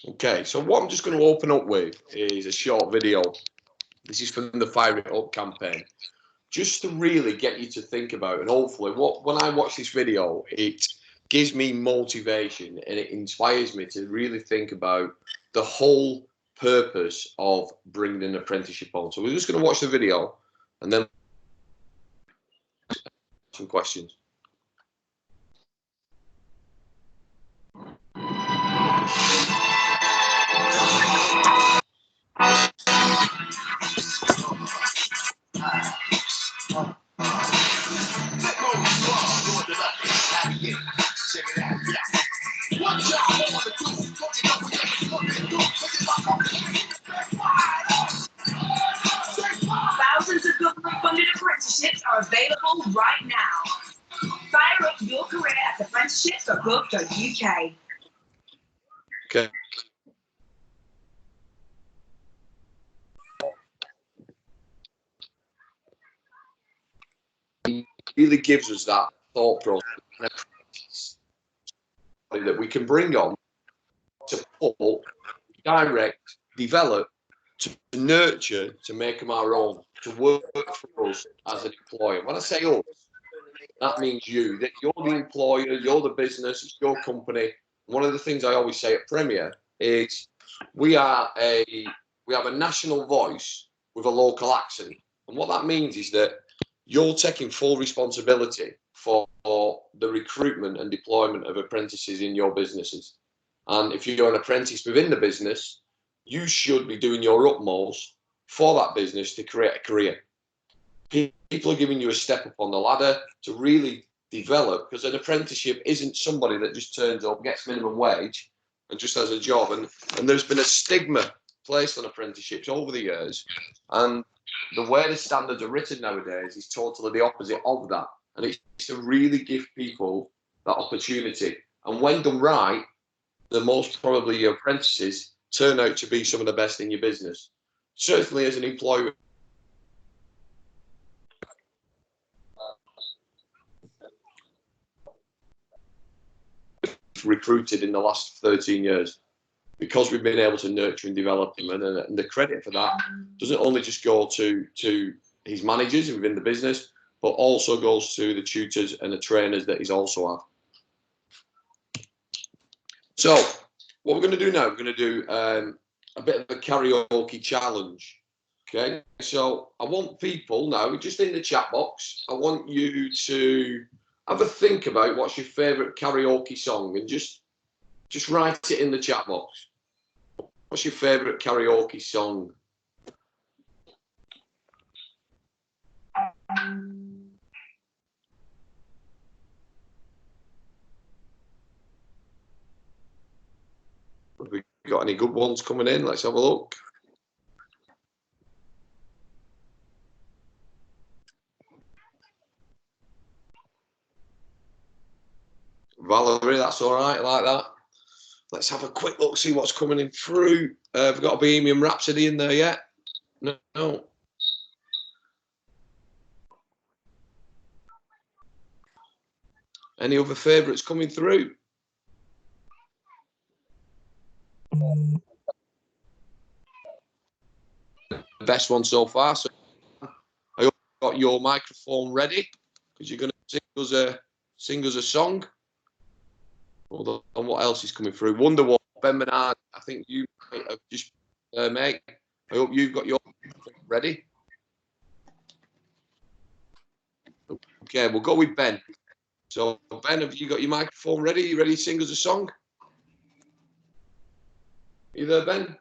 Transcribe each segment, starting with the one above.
Okay, so what I'm just going to open up with is a short video. This is from the Fire It Up campaign, just to really get you to think about, and hopefully when I watch this video, it gives me motivation and it inspires me to really think about the whole purpose of bringing an apprenticeship on. So we're just going to watch the video and then some questions. Thousands of government-funded apprenticeships are available right now. Fire up your career at apprenticeships.gov.uk. Okay. It really gives us that thought process that we can bring on to support, direct, develop, to nurture, to make them our own, to work for us as an employer. When I say us, that means you, that you're the employer, you're the business, it's your company. One of the things I always say at Premier is we have a national voice with a local accent. And what that means is that you're taking full responsibility for the recruitment and deployment of apprentices in your businesses. And if you're an apprentice within the business, you should be doing your utmost for that business to create a career. People are giving you a step up on the ladder to really develop, because an apprenticeship isn't somebody that just turns up, gets minimum wage and just has a job. And there's been a stigma placed on apprenticeships over the years, and the way the standards are written nowadays is totally the opposite of that. And it's to really give people that opportunity. And when done right, the most probably your apprentices turn out to be some of the best in your business. Certainly as an employer, recruited in the last 13 years, because we've been able to nurture and develop him. And the credit for that doesn't only just go to his managers within the business, but also goes to the tutors and the trainers that he's also had. So what we're going to do now, we're going to do a bit of a karaoke challenge. Okay, so I want people now, just in the chat box, I want you to have a think about what's your favourite karaoke song, and just write it in the chat box. What's your favourite karaoke song? Have we got any good ones coming in? Let's have a look. Valerie, that's all right, I like that. Let's have a quick look, see what's coming in through. We've got a Bohemian Rhapsody in there yet? No. Any other favourites coming through? The best one so far. So I hope you've got your microphone ready, because you're going to sing us a song. Hold on, what else is coming through? Wonderwall, Ben Bernard, I think you might have just, mate. I hope you've got your ready. Okay, we'll go with Ben. So, Ben, have you got your microphone ready? You ready to sing us a song? You there, Ben?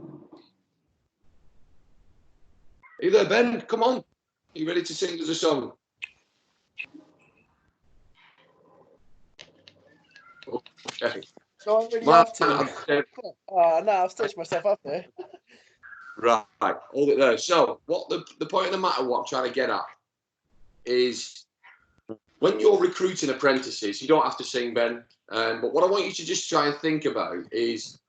Are you there, Ben? Come on. Are you ready to sing us a song? Okay. So I really have to. No, I've stitched myself up there. Right, hold it there. So, what the point of the matter, what I'm trying to get at is, when you're recruiting apprentices, you don't have to sing, Ben. But what I want you to just try and think about is,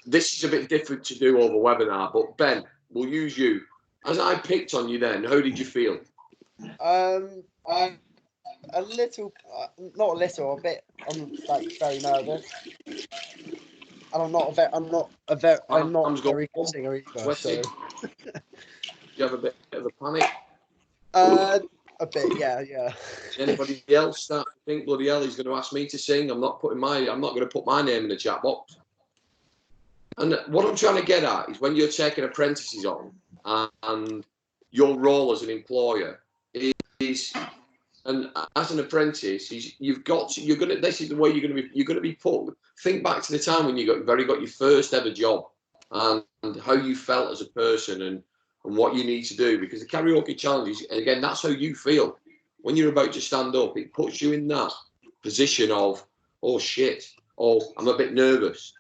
this is a bit different to do over webinar, but Ben, we'll use you. As I picked on you then, how did you feel? a little, not a little, a bit. I'm like very nervous, and I'm not a very good singer either. So, Do you have a bit of a panic? a bit, yeah. Anybody else start to think, bloody hell, he's going to ask me to sing? I'm not going to put my name in the chat box. And what I'm trying to get at is when you're taking apprentices on, and your role as an employer is, and as an apprentice, you're going to. This is the way you're going to be put. Think back to the time when you got your first ever job, and how you felt as a person, and what you need to do, because the karaoke challenge is, again, that's how you feel when you're about to stand up. It puts you in that position of, oh shit, oh, I'm a bit nervous.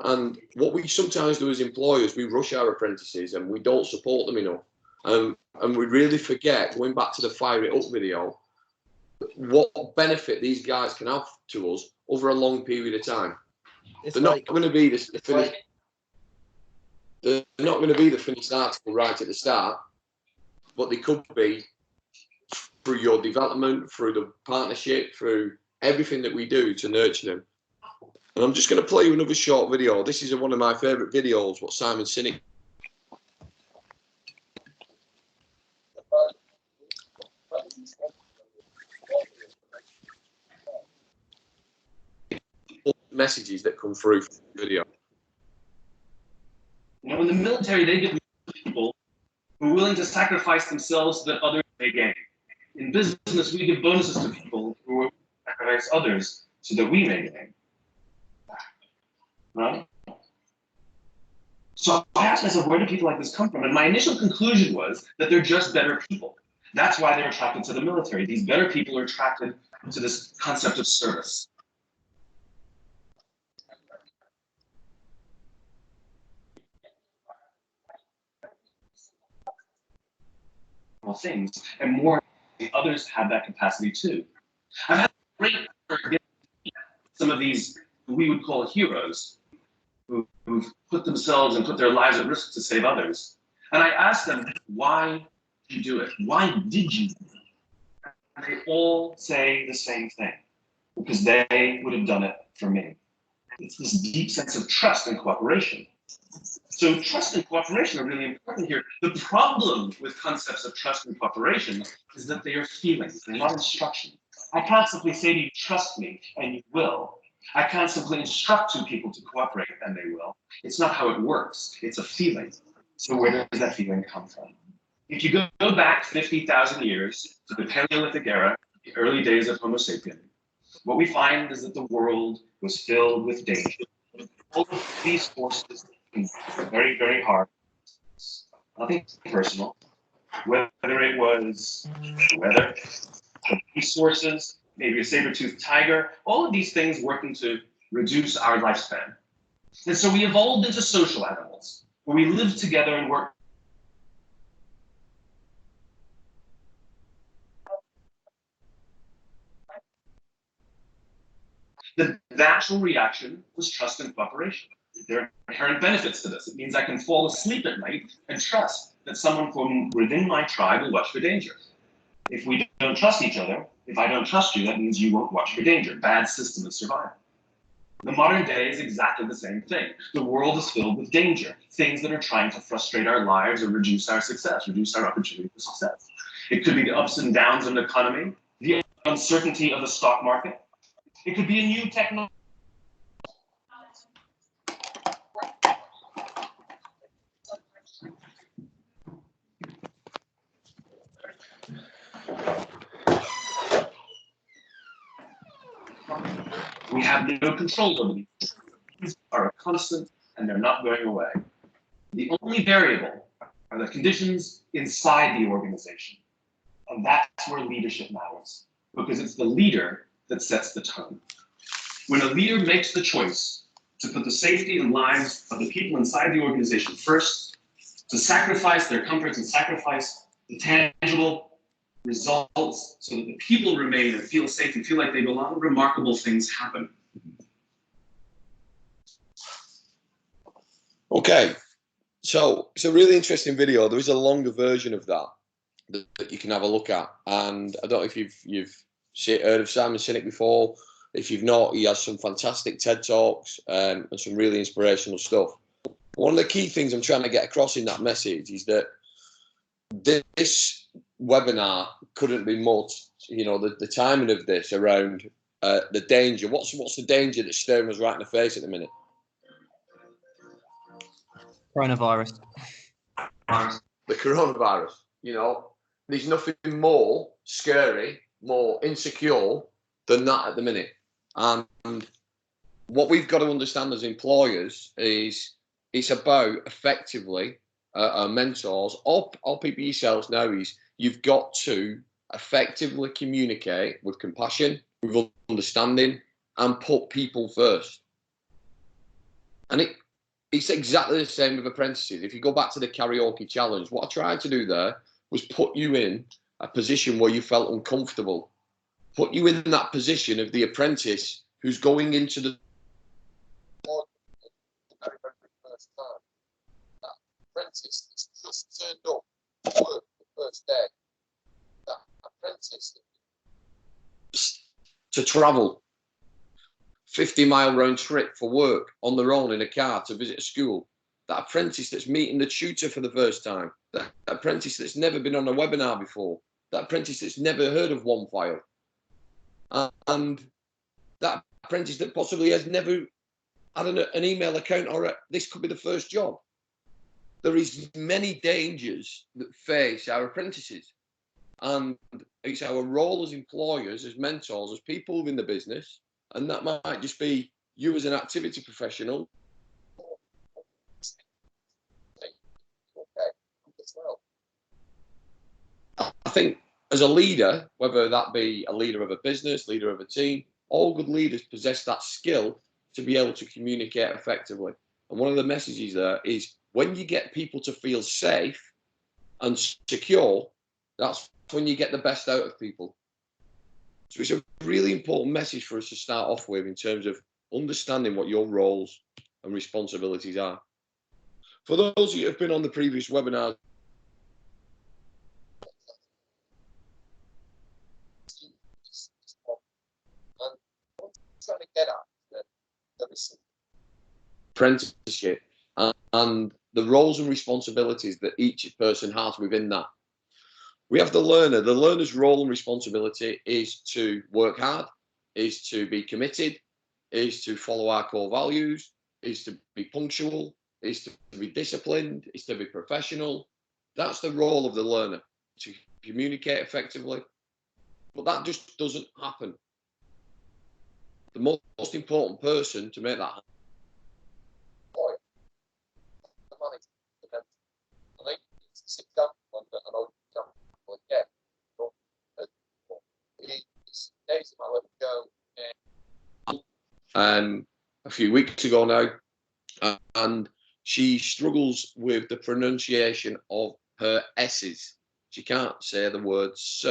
And what we sometimes do as employers, we rush our apprentices and we don't support them enough. And we really forget, going back to the Fire It Up video, what benefit these guys can have to us over a long period of time. They're not going to be the finished. They're not going to be the finished article right at the start, but they could be through your development, through the partnership, through everything that we do to nurture them. And I'm just going to play you another short video. This is one of my favourite videos, what Simon Sinek. Messages that come through from the video. You know, in the military, they give people who are willing to sacrifice themselves so that others may gain. In business, we give bonuses to people who will sacrifice others so that we may gain. Right? So I asked myself, where do people like this come from? And my initial conclusion was that they're just better people. That's why they're attracted to the military. These better people are attracted to this concept of service. Things, and more others have that capacity too. I've had great pleasure some of these we would call heroes who've put themselves and put their lives at risk to save others. And I asked them, why did you do it? Why did you do it? And they all say the same thing, because they would have done it for me. It's this deep sense of trust and cooperation. So trust and cooperation are really important here. The problem with concepts of trust and cooperation is that they are feelings, they're not instructions. I can't simply say to you, trust me, and you will. I can't simply instruct two people to cooperate, and they will. It's not how it works. It's a feeling. So where does that feeling come from? If you go back 50,000 years to the Paleolithic era, the early days of Homo sapien, what we find is that the world was filled with danger. All of these forces were very, very hard. Nothing personal. Whether it was the weather, the resources, maybe a saber-toothed tiger, all of these things working to reduce our lifespan. And so we evolved into social animals, where we lived together and worked. The natural reaction was trust and cooperation. There are inherent benefits to this. It means I can fall asleep at night and trust that someone from within my tribe will watch for danger. If we don't trust each other, if I don't trust you, that means you won't watch for danger. Bad system of survival. The modern day is exactly the same thing. The world is filled with danger, things that are trying to frustrate our lives or reduce our success, reduce our opportunity for success. It could be the ups and downs of an economy, the uncertainty of the stock market. It could be a new technology. We have no control over these. These are a constant and they're not going away. The only variable are the conditions inside the organization. And that's where leadership matters, because it's the leader that sets the tone. When a leader makes the choice to put the safety and lives of the people inside the organization first, to sacrifice their comforts and sacrifice the tangible results so that the people remain and feel safe and feel like they belong, remarkable things happen. Okay, so it's a really interesting video. There is a longer version of that that you can have a look at, and I don't know if you've heard of Simon Sinek before. If you've not, he has some fantastic TED Talks and some really inspirational stuff. One of the key things I'm trying to get across in that message is that this webinar couldn't be more, the timing of this around the danger. What's the danger that's staring us right in the face at the minute? Coronavirus. The coronavirus. There's nothing more scary, more insecure than that at the minute. And what we've got to understand as employers is it's about effectively our mentors, or people yourselves know, is you've got to effectively communicate with compassion, with understanding, and put people first. And it's exactly the same with apprentices. If you go back to the karaoke challenge, what I tried to do there was put you in a position where you felt uncomfortable. Put you in that position of the apprentice who's going into the very, very first time. That apprentice that's just turned up to work the first day. That apprentice to travel 50-mile round trip for work on their own in a car to visit a school. That apprentice that's meeting the tutor for the first time. That apprentice that's never been on a webinar before. That apprentice that's never heard of OneFile. And that apprentice that possibly has never had an email account, or this could be the first job. There is many dangers that face our apprentices. And it's our role as employers, as mentors, as people within the business, and that might just be you as an activity professional. I think as a leader, whether that be a leader of a business, leader of a team, all good leaders possess that skill to be able to communicate effectively. And one of the messages there is when you get people to feel safe and secure, that's when you get the best out of people. So it's a really important message for us to start off with in terms of understanding what your roles and responsibilities are. For those of you who have been on the previous webinars, trying to get at the apprenticeship and the roles and responsibilities that each person has within that. We have the learner. The learner's role and responsibility is to work hard, is to be committed, is to follow our core values, is to be punctual, is to be disciplined, is to be professional. That's the role of the learner, to communicate effectively. But that just doesn't happen. The most important person to make that happen. A few weeks ago now, and she struggles with the pronunciation of her S's. She can't say the word "s."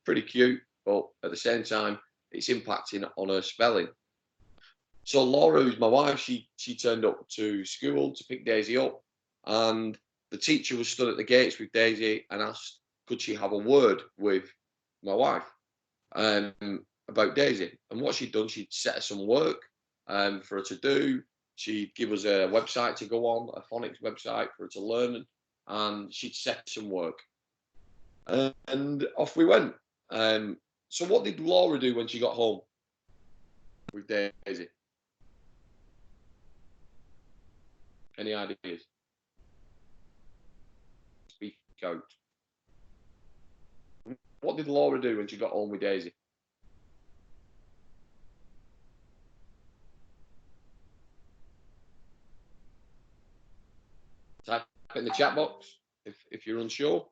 Pretty cute, but at the same time, it's impacting on her spelling. So Laura, who's my wife, she turned up to school to pick Daisy up, and the teacher was stood at the gates with Daisy and asked, could she have a word with my wife about Daisy? And what she'd done, she'd set her some work for her to do. She'd give us a website to go on, a phonics website for her to learn, and she'd set some work. And off we went. So what did Laura do when she got home with Daisy? Any ideas? Speak out. What did Laura do when she got home with Daisy? Type in the chat box if you're unsure.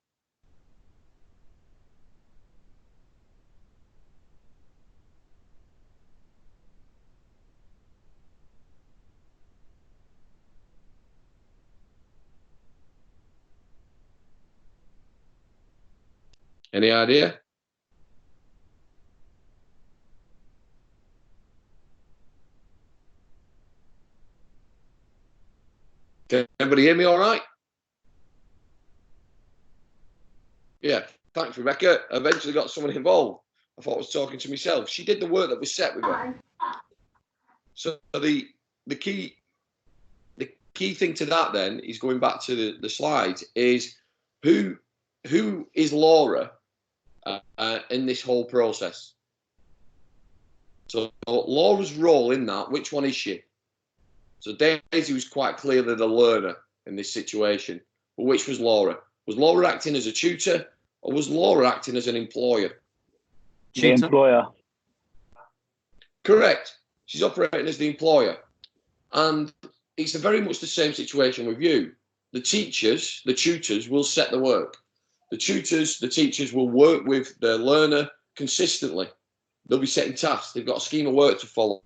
Any idea? Can everybody hear me all right? Yeah, thanks, Rebecca. I eventually got someone involved. I thought I was talking to myself. She did the work that was set with her. So the key thing to that then is going back to the slides is who is Laura in this whole process. So Laura's role in that, which one is she? So Daisy was quite clearly the learner in this situation, but which was Laura? Was Laura acting as a tutor or was Laura acting as an employer? The employer. Correct. She's operating as the employer. And it's very much the same situation with you. The teachers, the tutors will set the work. The tutors, the teachers will work with the learner consistently. They'll be setting tasks. They've got a scheme of work to follow.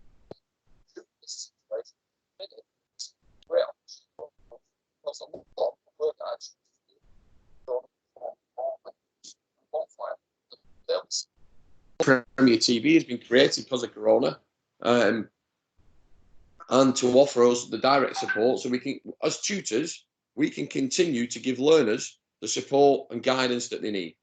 Premier TV has been created because of Corona, and to offer us the direct support so we can, as tutors, we can continue to give learners the support and guidance that they need.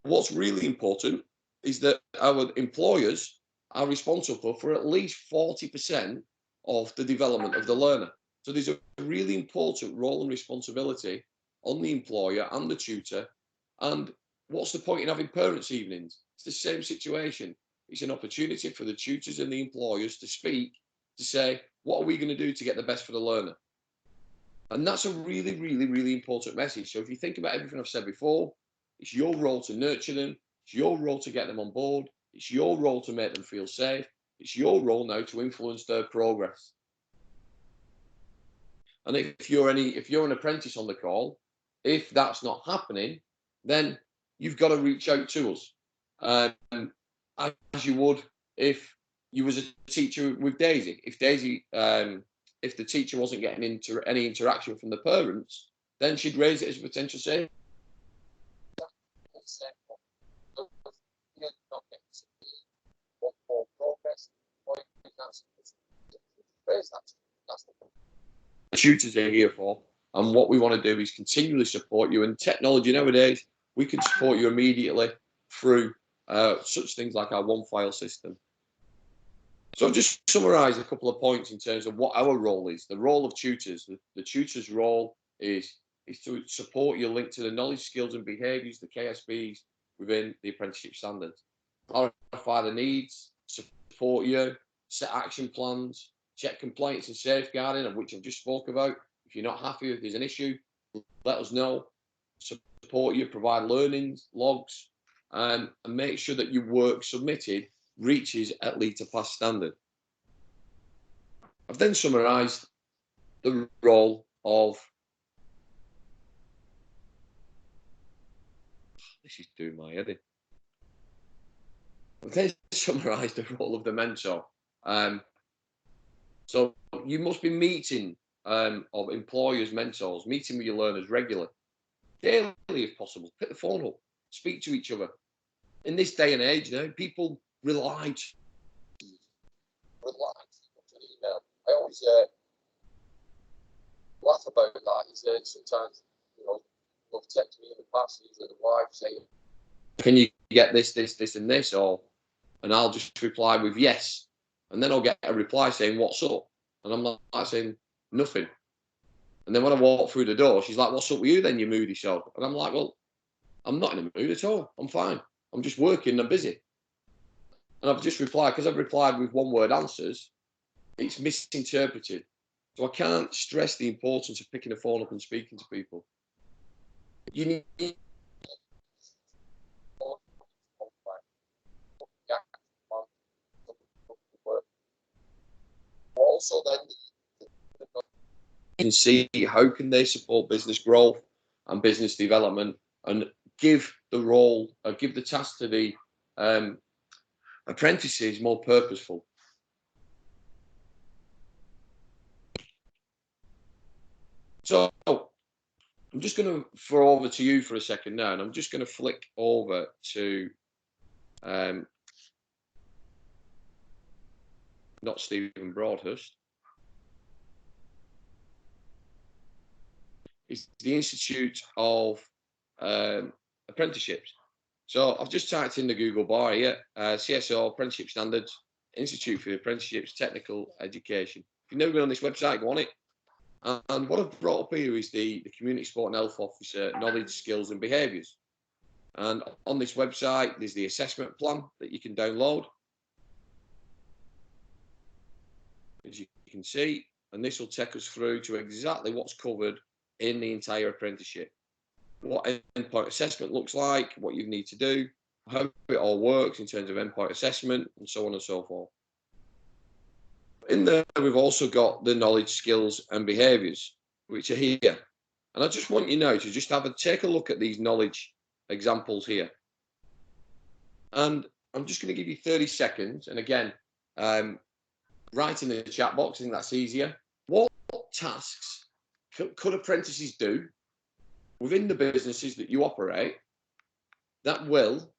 What's really important is that our employers are responsible for at least 40% of the development of the learner. So there's a really important role and responsibility on the employer and the tutor. And what's the point in having parents' evenings? It's the same situation. It's an opportunity for the tutors and the employers to speak, to say, what are we going to do to get the best for the learner? And that's a really, really, really important message. So if you think about everything I've said before, it's your role to nurture them. It's your role to get them on board. It's your role to make them feel safe. It's your role now to influence their progress. And if you're an apprentice on the call, if that's not happening, then you've got to reach out to us, as you would if you was a teacher with Daisy. If Daisy, if the teacher wasn't getting any interaction from the parents, then she'd raise it as a potential safety. Tutors are here for, and what we want to do is continually support you. And technology nowadays, we can support you immediately through such things like our one file system. So I've just summarised a couple of points in terms of what our role is. The role of tutors, the tutor's role is to support you linked to the knowledge, skills and behaviours, the KSBs within the apprenticeship standards. Clarify the needs, support you, set action plans, check compliance and safeguarding, of which I've just spoke about. If you're not happy, if there's an issue, let us know. Support you, provide learnings, logs, and make sure that your work submitted reaches at least a pass standard. I've then summarised the role of, this is doing my head in. I've then summarised the role of the mentor. So you must be meeting of employers, mentors, meeting with your learners regularly, daily if possible. Pick the phone up, speak to each other. In this day and age, you know, people rely to email. I always laugh about that. Is that sometimes, you know, people have texted me in the past, usually the wife saying, "Can you get this, and this?" And I'll just reply with yes, and then I'll get a reply saying, "What's up?" And I'm like saying nothing. And then when I walk through the door, she's like, "What's up with you then, you moody self?" And I'm like, "Well, I'm not in a mood at all. I'm fine. I'm just working. I'm busy." And I've just replied, because I've replied with one-word answers, it's misinterpreted. So I can't stress the importance of picking the phone up and speaking to people. You need also then you can see how can they support business growth and business development, and give the task to the apprentices more purposeful. So I'm just going to throw over to you for a second now, and I'm just going to flick over to not Stephen Broadhurst. It's the Institute of Apprenticeships. So I've just typed in the Google bar here, CSO, Apprenticeship Standards, Institute for Apprenticeships, Technical Education. If you've never been on this website, go on it. And what I've brought up here is the Community Support and Health Officer Knowledge, Skills and Behaviours. And on this website, there's the assessment plan that you can download, as you can see, and this will take us through to exactly what's covered in the entire apprenticeship. What endpoint assessment looks like, what you need to do, how it all works in terms of endpoint assessment, and so on and so forth. In there, we've also got the knowledge, skills, and behaviours, which are here. And I just want you now to just take a look at these knowledge examples here. And I'm just going to give you 30 seconds. And again, write in the chat box, I think that's easier. What tasks could apprentices do within the businesses that you operate that will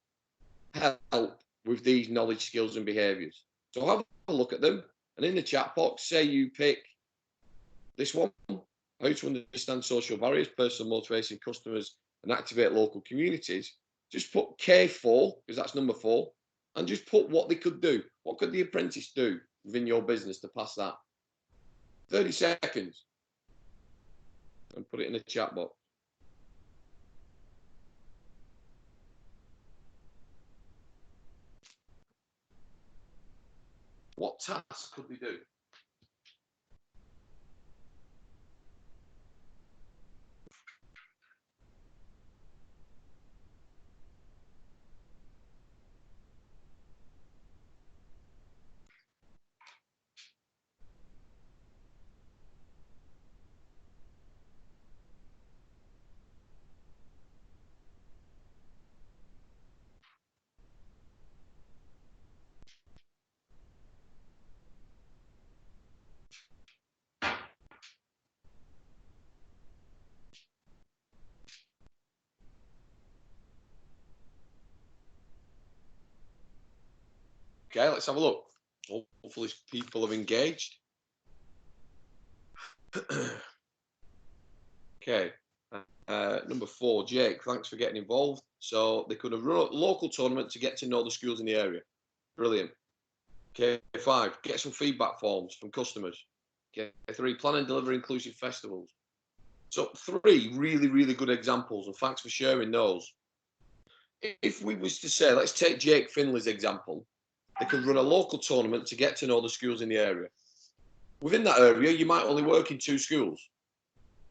help with these knowledge, skills, and behaviours? So have a look at them. And in the chat box, say you pick this one, how to understand social barriers, personal motivation, customers, and activate local communities. Just put K4, because that's number 4, and just put what they could do. What could the apprentice do within your business to pass that? 30 seconds. And put it in the chat box. What tasks could they do? Okay, let's have a look. Hopefully people have engaged. Okay, number 4, Jake, thanks for getting involved. So they could have run a local tournament to get to know the schools in the area. Brilliant. Okay, 5, get some feedback forms from customers. Okay, 3, plan and deliver inclusive festivals. So 3 really, really good examples, and thanks for sharing those. If we was to say, let's take Jake Finley's example, they could run a local tournament to get to know the schools in the area. Within that area, you might only work in 2 schools.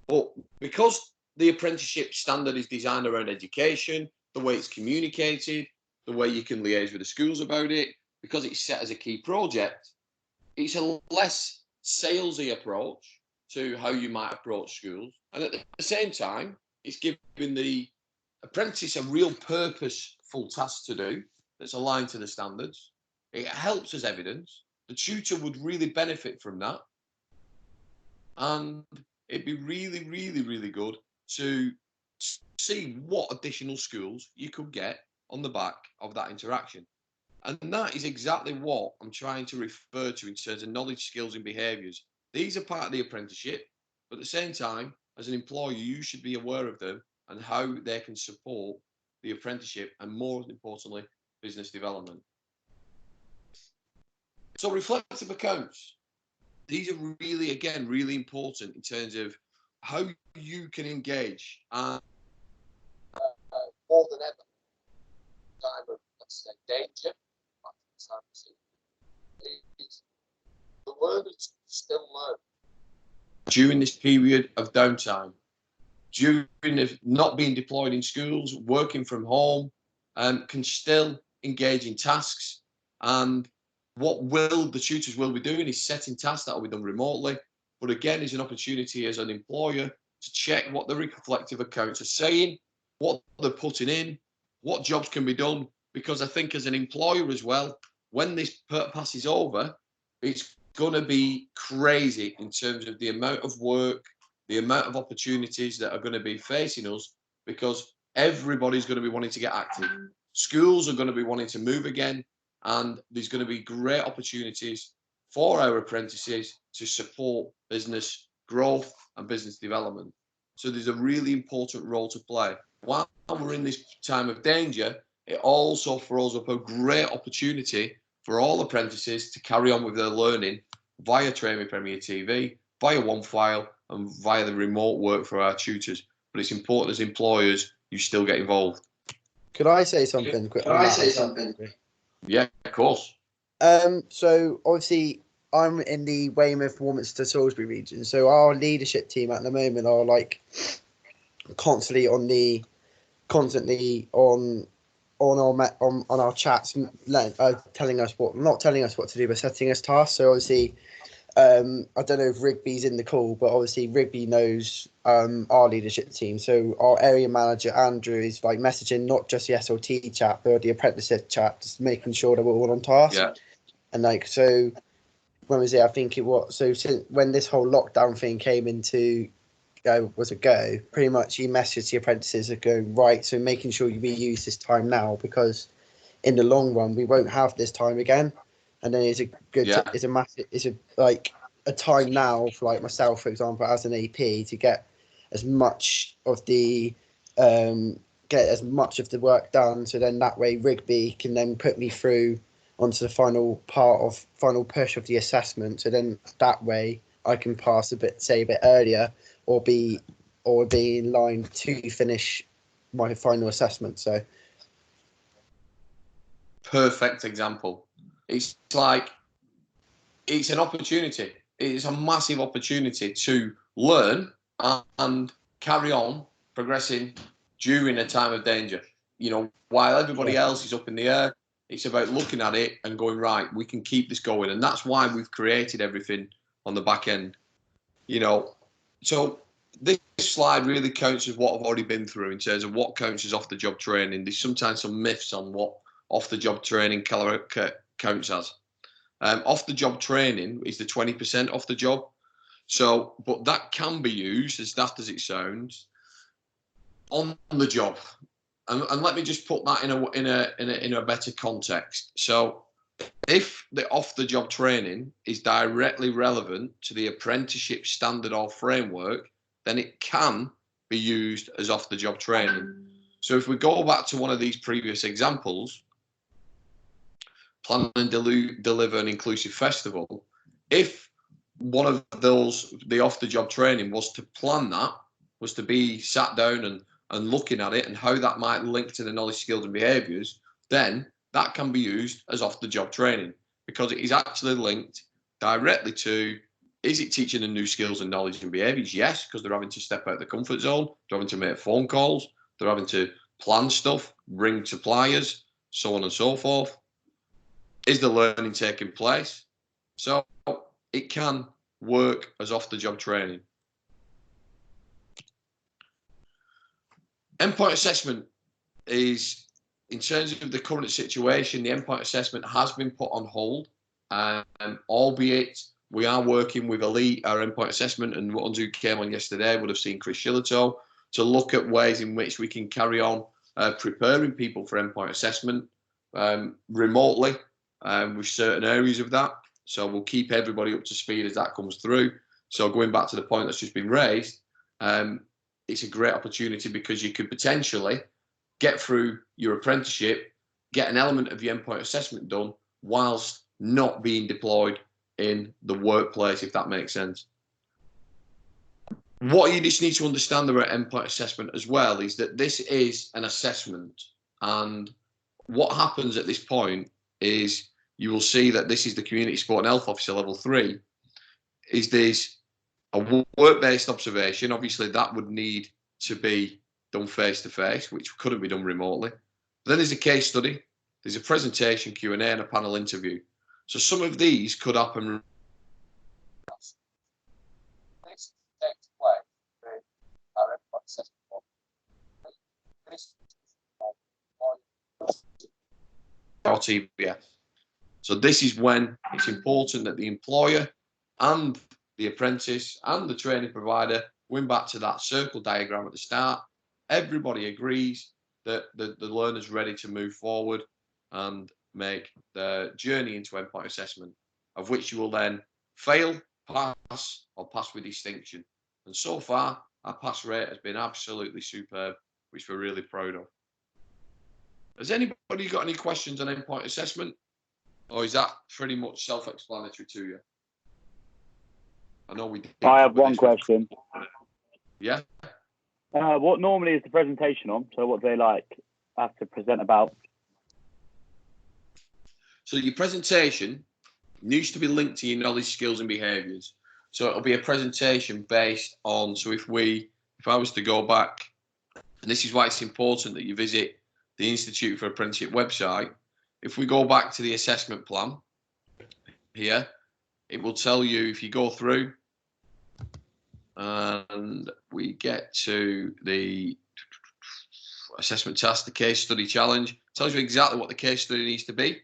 But because the apprenticeship standard is designed around education, the way it's communicated, the way you can liaise with the schools about it, because it's set as a key project, it's a less salesy approach to how you might approach schools. And at the same time, it's giving the apprentice a real purposeful task to do that's aligned to the standards. It helps as evidence. The tutor would really benefit from that. And it'd be really, really, really good to see what additional skills you could get on the back of that interaction. And that is exactly what I'm trying to refer to in terms of knowledge, skills, and behaviours. These are part of the apprenticeship, but at the same time, as an employer, you should be aware of them and how they can support the apprenticeship and, more importantly, business development. So reflective accounts. These are really, again, really important in terms of how you can engage. And more than ever, time of, let's say, danger, the learners still learn during this period of downtime, during the not being deployed in schools, working from home, can still engage in tasks. And what the tutors will be doing is setting tasks that will be done remotely. But again, is an opportunity as an employer to check what the reflective accounts are saying, what they're putting in, what jobs can be done. Because I think as an employer as well, when this passes over, it's going to be crazy in terms of the amount of work, the amount of opportunities that are going to be facing us, because everybody's going to be wanting to get active. Schools are going to be wanting to move again, and there's going to be great opportunities for our apprentices to support business growth and business development. So there's a really important role to play. While we're in this time of danger, it also throws up a great opportunity for all apprentices to carry on with their learning via Training Premier TV, via OneFile, and via the remote work for our tutors. But it's important as employers, you still get involved. Could I say something quick? Could I say something? Yeah, of course. So obviously I'm in the Weymouth, Warminster, Salisbury region. So our leadership team at the moment are like constantly on our chats, telling us not telling us what to do, but setting us tasks. So obviously, I don't know if Rigby's in the call, but obviously Rigby knows our leadership team. So our area manager Andrew is like messaging not just the SLT chat, but the apprenticeship chat, just making sure that we're all on task. Yeah. And like so, when was it? I think it was since when this whole lockdown thing came into pretty much he messaged the apprentices and go, right, so making sure we use this time now, because in the long run we won't have this time again. And then it's a good it's a time now for like myself, for example, as an AP, to get as much of the work done, so then that way Rigby can then put me through onto the final push of the assessment, so then that way I can pass a bit earlier, or be in line to finish my final assessment. So perfect example. It's like it's an opportunity. It's a massive opportunity to learn and carry on progressing during a time of danger. You know, while everybody else is up in the air, it's about looking at it and going, right, we can keep this going. And that's why we've created everything on the back end. You know, so this slide really counts as what I've already been through in terms of what counts as off-the-job training. There's sometimes some myths on what off-the-job training counts as. Off-the-job training is the 20% off the job. So, but that can be used, as daft as it sounds, on the job. And let me just put that in a better context. So, if the off-the-job training is directly relevant to the apprenticeship standard or framework, then it can be used as off-the-job training. So if we go back to one of these previous examples, plan and deliver an inclusive festival, if one of those, the off-the-job training was to plan that, was to be sat down and looking at it and how that might link to the knowledge, skills and behaviours, then that can be used as off-the-job training, because it is actually linked directly to, is it teaching them new skills and knowledge and behaviours? Yes, because they're having to step out of the comfort zone, they're having to make phone calls, they're having to plan stuff, ring suppliers, so on and so forth. Is the learning taking place? So it can work as off-the-job training. Endpoint assessment is, in terms of the current situation, the endpoint assessment has been put on hold, albeit we are working with Elite, our endpoint assessment, and ones who came on yesterday would have seen Chris Shillito, to look at ways in which we can carry on preparing people for endpoint assessment remotely with certain areas of that. So we'll keep everybody up to speed as that comes through. So going back to the point that's just been raised, it's a great opportunity because you could potentially get through your apprenticeship, get an element of your endpoint assessment done whilst not being deployed in the workplace, if that makes sense. What you just need to understand about endpoint assessment as well is that this is an assessment, and what happens at this point is you will see that this is the Community Support and Health Officer level 3. Is this a work-based observation? Obviously that would need to be done face-to-face, which couldn't be done remotely. But then there's a case study, there's a presentation, Q&A, and a panel interview. So some of these could happen. Or TBS. So this is when it's important that the employer and the apprentice and the training provider went back to that circle diagram at the start. Everybody agrees that the learner's ready to move forward and make the journey into endpoint assessment, of which you will then fail, pass, or pass with distinction. And so far, our pass rate has been absolutely superb, which we're really proud of. Has anybody got any questions on endpoint assessment? Or is that pretty much self-explanatory to you? I know we did. I have one question. Yeah. What normally is the presentation on? So what they have to present about? So your presentation needs to be linked to your knowledge, skills and behaviours. So it'll be a presentation based on, so if I was to go back, and this is why it's important that you visit the Institute for Apprenticeship website. If we go back to the assessment plan here, it will tell you, if you go through and we get to the assessment task, the case study challenge, it tells you exactly what the case study needs to be.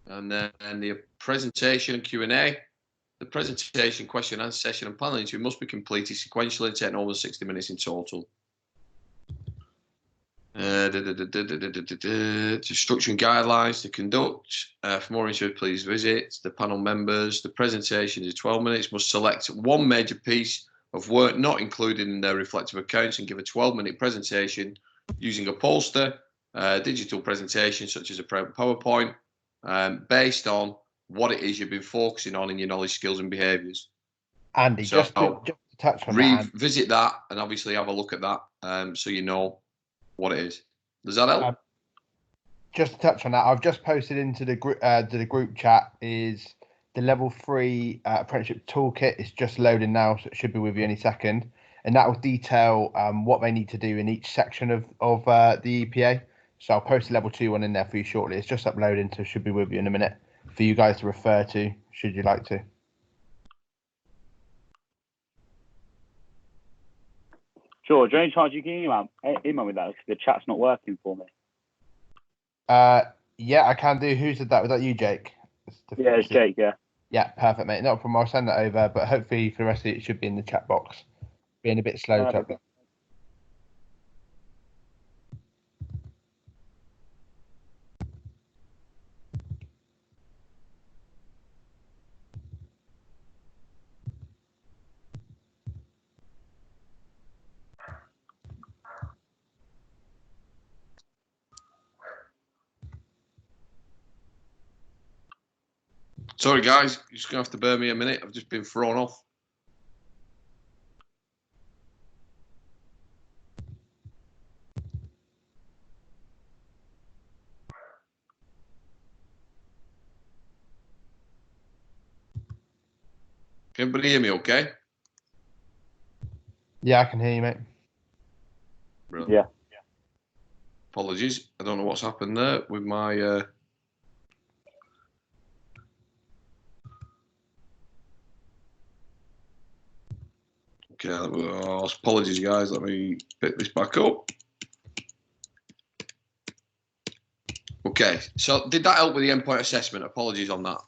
And then the presentation and Q&A, the presentation, question and answer session and panel interview must be completed sequentially and take no more than 60 minutes in total. To structure and guidelines to conduct. For more info, please visit the panel members. The presentation is 12 minutes. Must select one major piece of work not included in their reflective accounts and give a 12-minute presentation using a poster, digital presentation such as a PowerPoint, based on what it is you've been focusing on in your knowledge, skills and behaviours. Andy, So just to touch on that. Revisit that and obviously have a look at that, so you know what it is. Does that help? Just to touch on that, I've just posted into the group chat is the level 3 apprenticeship toolkit. It's just loading now, so it should be with you any second. And that will detail what they need to do in each section of the EPA. So I'll post the level 2 one in there for you shortly. It's just uploading, so it should be with you in a minute for you guys to refer to, should you like to. George, any chance you can email me that? Because the chat's not working for me. Yeah, I can do. Who said that? Was that you, Jake? Yeah, it's Jake, yeah. Yeah, perfect, mate. Not a problem. I'll send that over, but hopefully for the rest of it should be in the chat box. Being a bit slow to upload. Sorry, guys, you're just going to have to bear me a minute. I've just been thrown off. Can everybody hear me okay? Yeah, I can hear you, mate. Brilliant. Yeah. Apologies. I don't know what's happened there with my... Okay, apologies, guys. Let me pick this back up. Okay, so did that help with the endpoint assessment? Apologies on that.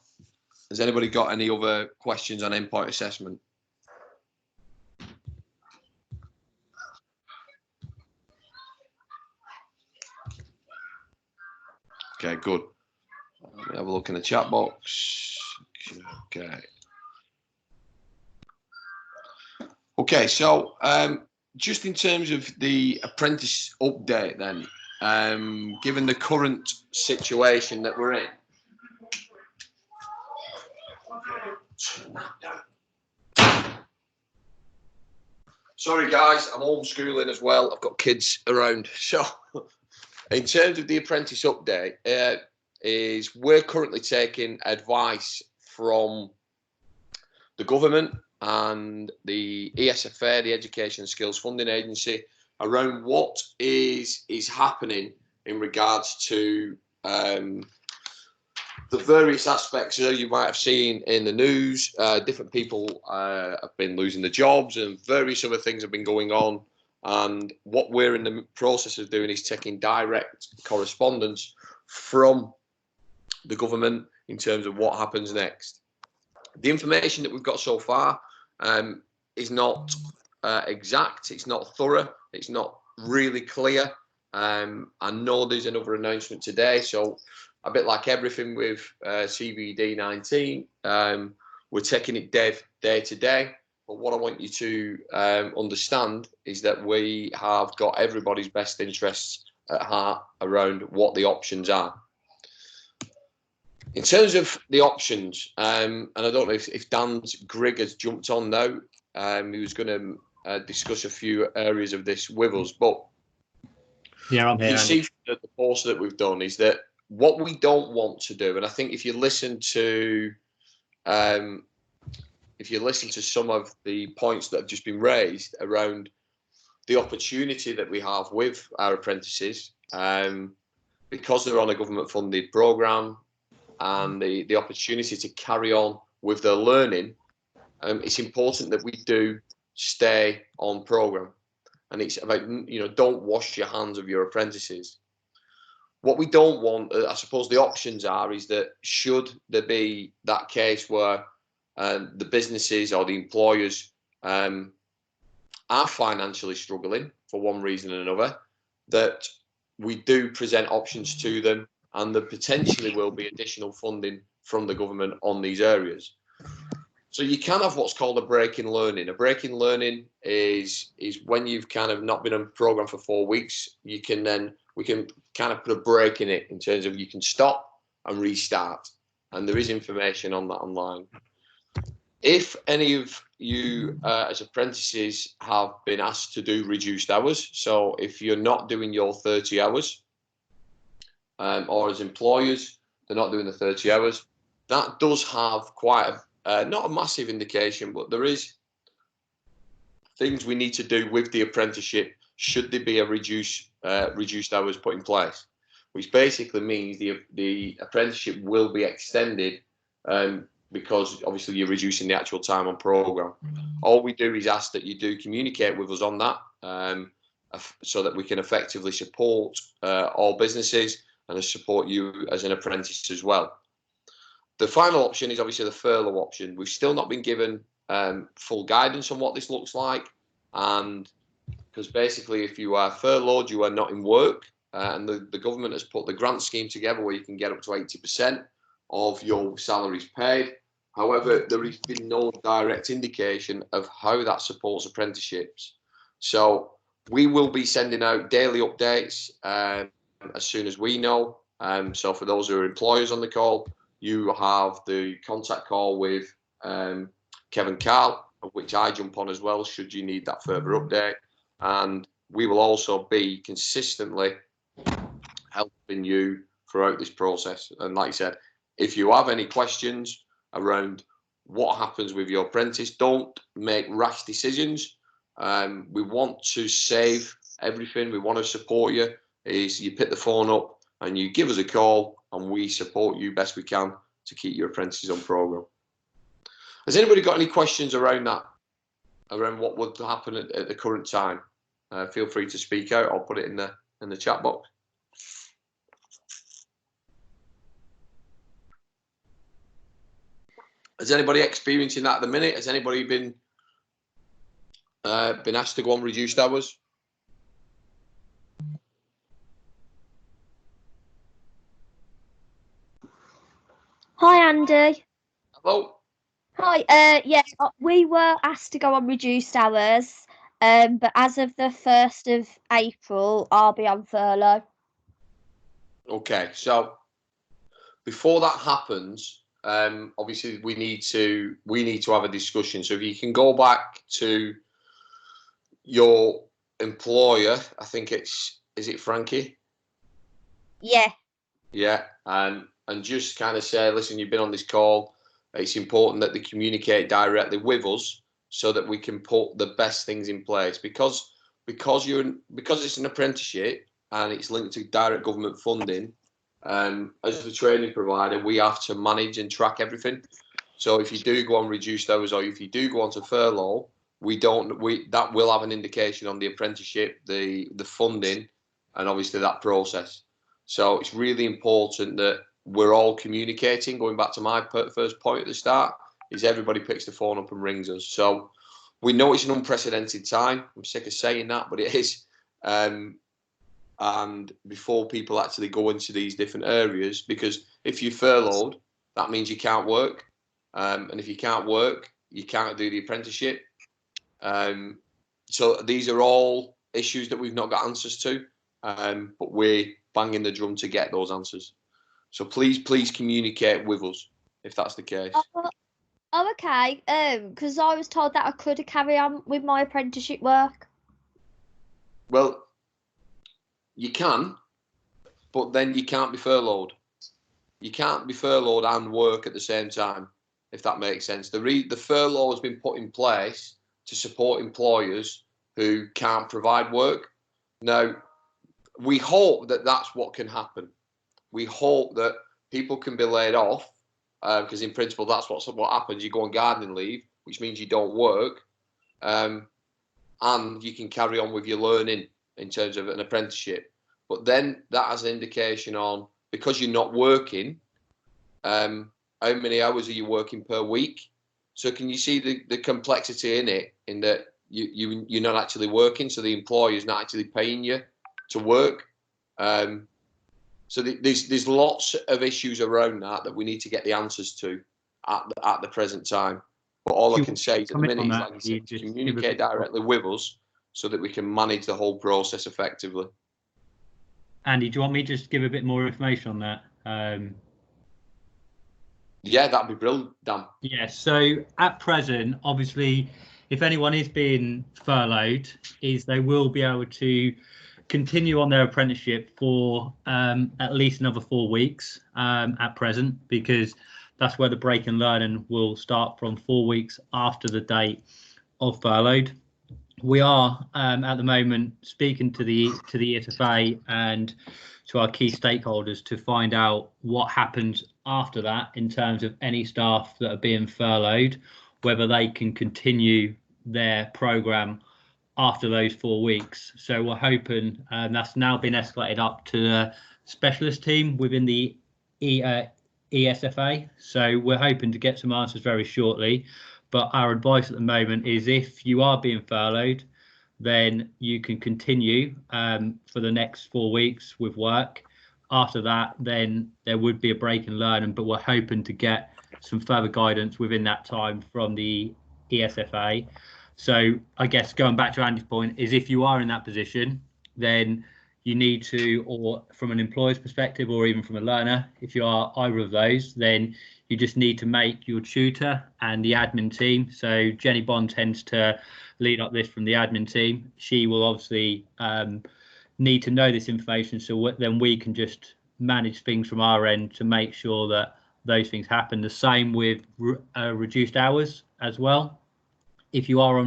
Has anybody got any other questions on endpoint assessment? Okay, good. Let me have a look in the chat box. Okay. Okay, so just in terms of the apprentice update then, given the current situation that we're in, sorry guys, I'm homeschooling as well. I've got kids around. So in terms of the apprentice update, is we're currently taking advice from the government and the ESFA, the Education and Skills Funding Agency, around what is happening in regards to the various aspects. So you might have seen in the news, different people have been losing their jobs and various other things have been going on. And what we're in the process of doing is taking direct correspondence from the government in terms of what happens next. The information that we've got so far is not exact, it's not thorough, it's not really clear. I know there's another announcement today, so a bit like everything with CVD-19, we're taking it day to day. But what I want you to understand is that we have got everybody's best interests at heart around what the options are. In terms of the options, and I don't know if Dan's Grigg has jumped on now. He was going to discuss a few areas of this with us, but yeah, I'm here. you see the post that we've done is that what we don't want to do, and I think if you listen to some of the points that have just been raised around the opportunity that we have with our apprentices, because they're on a government-funded programme, and the opportunity to carry on with their learning, it's important that we do stay on programme. And it's about, don't wash your hands of your apprentices. What we don't want, I suppose the options is that should there be that case where the businesses or the employers are financially struggling for one reason or another, that we do present options to them, and there potentially will be additional funding from the government on these areas. So you can have what's called a break in learning. A break in learning is when you've kind of not been on a program for 4 weeks. We can kind of put a break in it in terms of you can stop and restart, and there is information on that online. If any of you as apprentices have been asked to do reduced hours, so if you're not doing your 30 hours, or as employers, they're not doing the 30 hours, that does have quite not a massive indication, but there is things we need to do with the apprenticeship should there be a reduced hours put in place, which basically means the apprenticeship will be extended, because obviously you're reducing the actual time on programme. All we do is ask that you do communicate with us on that, so that we can effectively support all businesses and support you as an apprentice as well. The final option is obviously the furlough option. We've still not been given full guidance on what this looks like, and because basically if you are furloughed, you are not in work, and the government has put the grant scheme together where you can get up to 80% of your salaries paid. However, there has been no direct indication of how that supports apprenticeships. So we will be sending out daily updates as soon as we know. So for those who are employers on the call, you have the contact call with Kevin Carl, of which I jump on as well, should you need that further update. And we will also be consistently helping you throughout this process. And like I said, if you have any questions around what happens with your apprentice, don't make rash decisions. We want to save everything. We want to support you. You pick the phone up and you give us a call, and we support you best we can to keep your apprentices on programme. Has anybody got any questions around that? Around what would happen at the current time? Feel free to speak out. I'll put it in the chat box. Is anybody experiencing that at the minute? Has anybody been asked to go on reduced hours? Hi, Andy. Hello. Hi. Yes, we were asked to go on reduced hours, but as of the 1st of April, I'll be on furlough. Okay, so before that happens, obviously we need to have a discussion. So if you can go back to your employer, I think is it Frankie? Yeah. Yeah, and just kind of say, listen, you've been on this call. It's important that they communicate directly with us so that we can put the best things in place, because it's an apprenticeship and it's linked to direct government funding. As the training provider, we have to manage and track everything. So if you do go on reduced hours, or if you do go on to furlough, that will have an indication on the apprenticeship, the funding, and obviously that process. So it's really important that we're all communicating. Going back to my first point at the start, is everybody picks the phone up and rings us. So we know it's an unprecedented time. I'm sick of saying that, but it is. And before people actually go into these different areas, because if you're furloughed, that means you can't work. And if you can't work, you can't do the apprenticeship. So these are all issues that we've not got answers to, but we're banging the drum to get those answers. So please communicate with us if that's the case. Oh, okay. Because I was told that I could carry on with my apprenticeship work. Well, you can, but then you can't be furloughed. You can't be furloughed and work at the same time, if that makes sense. The furlough has been put in place to support employers who can't provide work. Now, we hope that that's what can happen. We hope that people can be laid off, because in principle, that's what happens. You go on gardening leave, which means you don't work, and you can carry on with your learning in terms of an apprenticeship. But then that has an indication on, because you're not working, how many hours are you working per week? So can you see the complexity in it, in that you're not actually working, so the employer's not actually paying you to work. So there's lots of issues around that we need to get the answers to at the present time. But all I can say is at the minute is, like you said, communicate directly with us so that we can manage the whole process effectively. Andy, do you want me to just give a bit more information on that? Yeah, that'd be brilliant, Dan. Yeah, so at present, obviously, if anyone is being furloughed, they will be able to continue on their apprenticeship for at least another 4 weeks at present, because that's where the break and learning will start from 4 weeks after the date of furloughed. We are at the moment speaking to the ESFA and to our key stakeholders to find out what happens after that in terms of any staff that are being furloughed, whether they can continue their programme after those 4 weeks. So we're hoping that's now been escalated up to the specialist team within the ESFA. So we're hoping to get some answers very shortly. But our advice at the moment is, if you are being furloughed, then you can continue for the next 4 weeks with work. After that, then there would be a break in learning, but we're hoping to get some further guidance within that time from the ESFA. So I guess going back to Andy's point is, if you are in that position, then you need to, or from an employer's perspective, or even from a learner, if you are either of those, then you just need to make your tutor and the admin team. So Jenny Bond tends to lead up this from the admin team. She will obviously need to know this information, so then we can just manage things from our end to make sure that those things happen. The same with reduced hours as well. If you are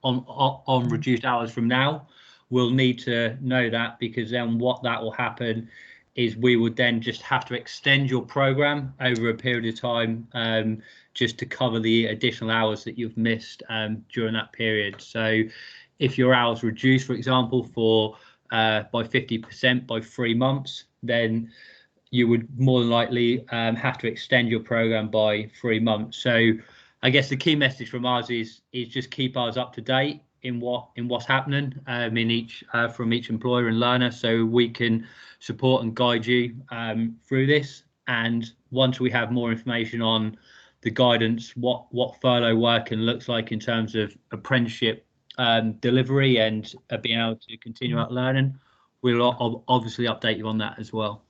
on reduced hours from now, we'll need to know that, because then what that will happen is we would then just have to extend your program over a period of time just to cover the additional hours that you've missed during that period. So if your hours reduce, for example, by 50% by 3 months, then you would more than likely have to extend your program by 3 months. So I guess the key message from us is just keep us up to date in what's happening from each employer and learner, so we can support and guide you through this. And once we have more information on the guidance, what furlough working looks like in terms of apprenticeship delivery and being able to continue out learning, we'll obviously update you on that as well.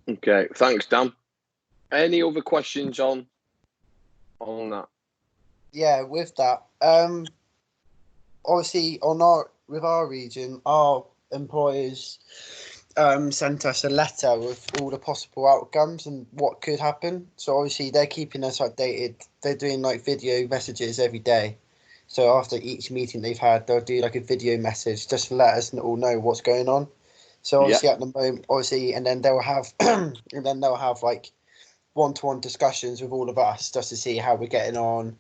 Okay, thanks, Dan. Any other questions on that? Yeah, with that, obviously with our region, our employers sent us a letter with all the possible outcomes and what could happen. So obviously they're keeping us updated. They're doing like video messages every day. So after each meeting they've had, they'll do like a video message just to let us all know what's going on. So obviously at the moment, and then they'll have like one-to-one discussions with all of us just to see how we're getting on.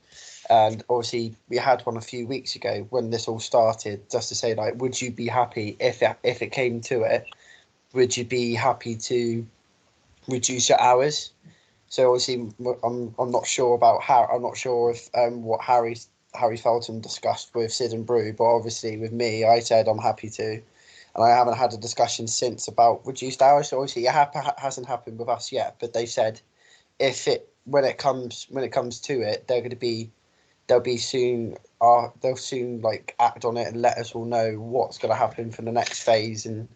And obviously we had one a few weeks ago when this all started, just to say, like, would you be happy if it came to it? Would you be happy to reduce your hours? So obviously I'm not sure about how. I'm not sure if what Harry Felton discussed with Sid and Brew, but obviously with me, I said I'm happy to, and I haven't had a discussion since about reduced hours. So obviously it hasn't happened with us yet, but they said when it comes to it, they're going to be they'll soon like act on it and let us all know what's going to happen for the next phase and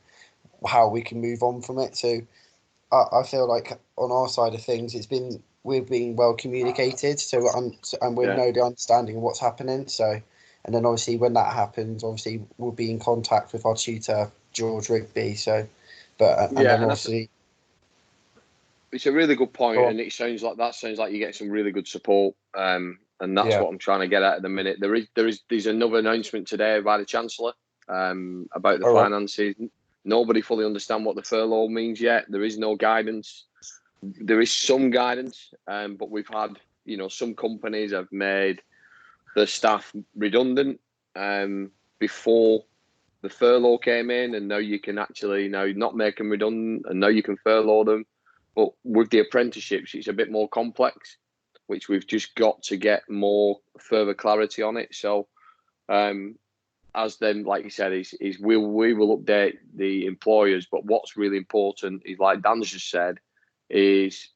how we can move on from it. So I feel like on our side of things, we've been well communicated, and we know the understanding of what's happening. So, and then obviously when that happens, obviously we'll be in contact with our tutor George Rigby. So, but and then obviously. It's a really good point, Cool. and it sounds like you get some really good support, and that's what I'm trying to get at the minute. There's another announcement today by the Chancellor about the finances. Nobody fully understands what the furlough means yet. There is no guidance. There is some guidance, but we've had, some companies have made the staff redundant before the furlough came in, and now you can actually not make them redundant, and now you can furlough them. But with the apprenticeships, it's a bit more complex, which we've just got to get more further clarity on it. So, as then, like you said, we will update the employers. But what's really important is, like Dan's just said, is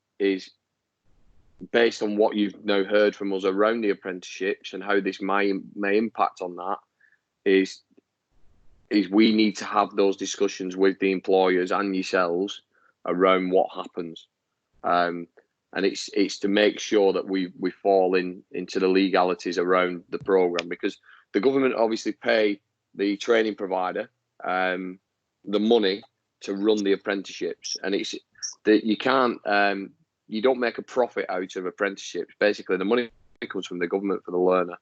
based on what you've now heard from us around the apprenticeships and how this may impact on that, is we need to have those discussions with the employers and yourselves around what happens, and it's to make sure that we fall into the legalities around the program, because the government obviously pay the training provider the money to run the apprenticeships, and it's that you can't you don't make a profit out of apprenticeships. Basically, the money comes from the government for the learner.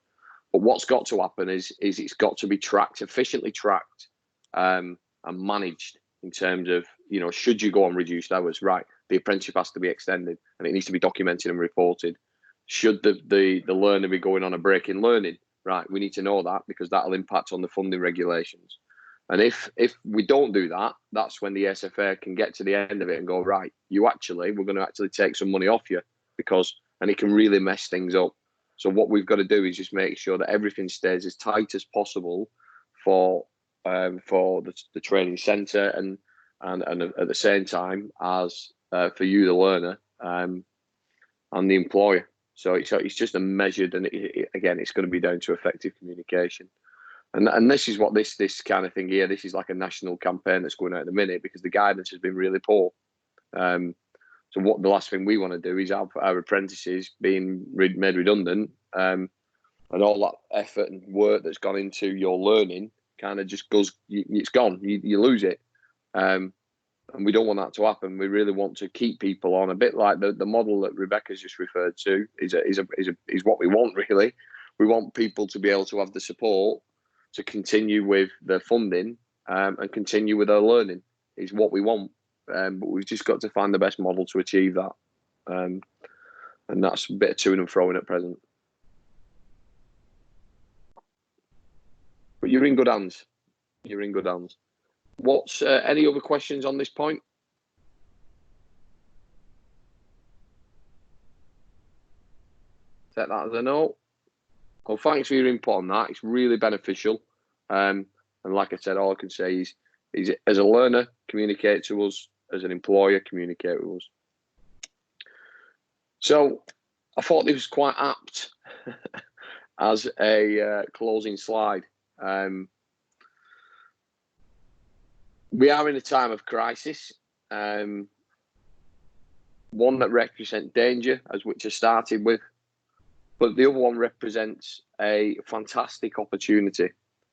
But what's got to happen is it's got to be efficiently tracked, and managed in terms of, should you go on reduced hours, right? The apprenticeship has to be extended and it needs to be documented and reported. Should the learner be going on a break in learning, right? We need to know that, because that'll impact on the funding regulations. And if we don't do that, that's when the SFA can get to the end of it and go, right, we're going to actually take some money off you, and it can really mess things up. So what we've got to do is just make sure that everything stays as tight as possible for the training centre and at the same time as for you, the learner, and the employer. So it's just a measured, and again, it's going to be down to effective communication. And this is what this kind of thing here. This is like a national campaign that's going out at the minute, because the guidance has been really poor. So what the last thing we want to do is have our apprentices being made redundant, and all that effort and work that's gone into your learning kind of just goes. It's gone. You lose it, and we don't want that to happen. We really want to keep people on, a bit like the model that Rebecca's just referred to is what we want. Really, we want people to be able to have the support to continue with their funding, and continue with their learning is what we want. But we've just got to find the best model to achieve that. And that's a bit of to and fro at present. But you're in good hands. You're in good hands. What's any other questions on this point? Take that as a no. Well, thanks for your input on that. It's really beneficial. And like I said, all I can say is as a learner, communicate to us. As an employer, communicate with us. So I thought this was quite apt as a closing slide. We are in a time of crisis, one that represents danger, as which I started with, but the other one represents a fantastic opportunity.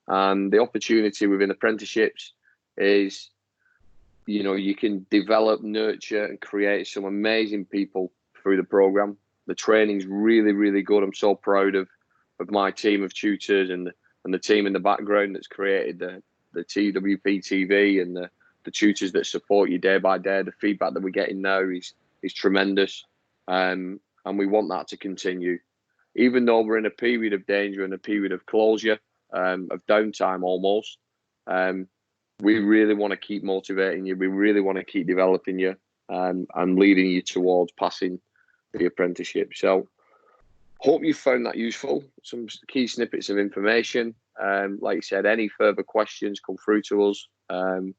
And the opportunity within apprenticeships is, you can develop, nurture, and create some amazing people through the program. The training's really, really good. I'm so proud of my team of tutors and the team in the background that's created the TWP-TV and the tutors that support you day by day. The feedback that we're getting now is tremendous, and we want that to continue. Even though we're in a period of danger and a period of closure, of downtime almost, we really want to keep motivating you. We really want to keep developing you, and leading you towards passing the apprenticeship. So hope you found that useful. Some key snippets of information. Like I said, any further questions, come through to us. And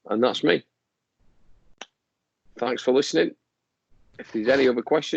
that's me. Thanks for listening. If there's any other questions.